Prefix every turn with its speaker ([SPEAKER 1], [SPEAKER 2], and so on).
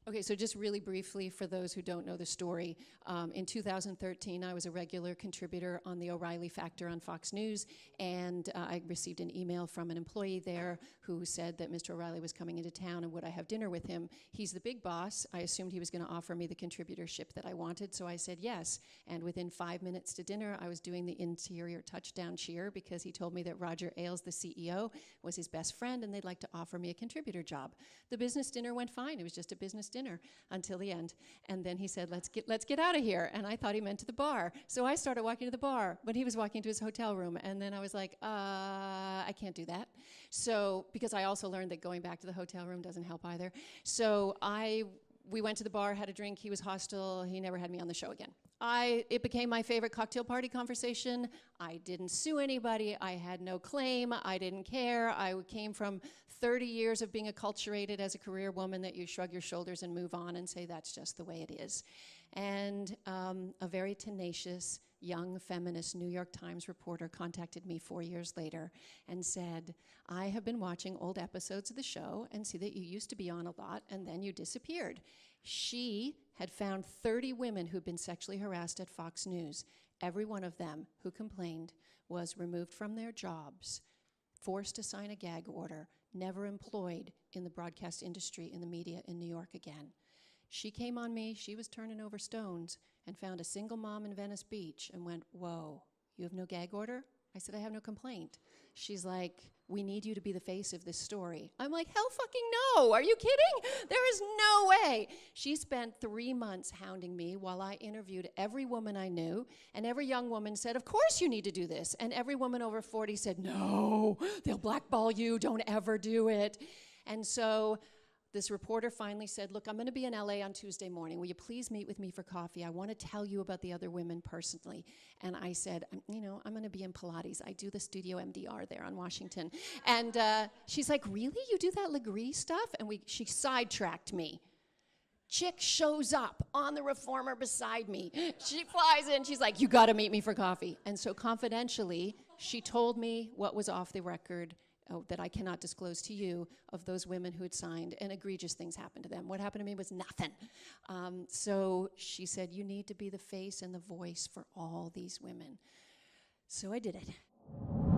[SPEAKER 1] Okay, so just really briefly, for those who don't know the story, in 2013, I was a regular contributor on the O'Reilly Factor on Fox News, and I received an email from an employee there who said that Mr. O'Reilly was coming into town and would I have dinner with him. He's the big boss. I assumed he was going to offer me the contributorship that I wanted, so I said yes. And within 5 minutes to dinner, I was doing the interior touchdown cheer because he told me that Roger Ailes, the CEO, was his best friend, and they'd like to offer me a contributor job. The business dinner went fine. It was just a business dinner until the end. And then he said, let's get out of here. And I thought he meant to the bar. So I started walking to the bar, but he was walking to his hotel room. And then I was like, I can't do that. So, because I also learned that going back to the hotel room doesn't help either. So we went to the bar, had a drink. He was hostile. He never had me on the show again. It became my favorite cocktail party conversation. I didn't sue anybody. I had no claim. I didn't care. I came from 30 years of being acculturated as a career woman that you shrug your shoulders and move on and say that's just the way it is. And a very tenacious, young feminist New York Times reporter contacted me 4 years later and said, I have been watching old episodes of the show and see that you used to be on a lot and then you disappeared. She had found 30 women who'd been sexually harassed at Fox News. Every one of them who complained was removed from their jobs, forced to sign a gag order, never employed in the broadcast industry, in the media in New York again. She came on me, she was turning over stones, and found a single mom in Venice Beach and went, whoa, you have no gag order? I said, I have no complaint. She's like, we need you to be the face of this story. I'm like, hell fucking no, are you kidding? There is no way. She spent 3 months hounding me while I interviewed every woman I knew, and every young woman said, of course you need to do this. And every woman over 40 said, no, they'll blackball you, don't ever do it. And so this reporter finally said, look, I'm going to be in LA on Tuesday morning. Will you please meet with me for coffee? I want to tell you about the other women personally. And I said, I'm going to be in Pilates. I do the Studio MDR there on Washington. And she's like, really? You do that Legree stuff? And she sidetracked me. Chick shows up on the reformer beside me. She flies in. She's like, you got to meet me for coffee. And so confidentially, she told me what was off the record that I cannot disclose to you, of those women who had signed, and egregious things happened to them. What happened to me was nothing. So she said, you need to be the face and the voice for all these women. So I did it.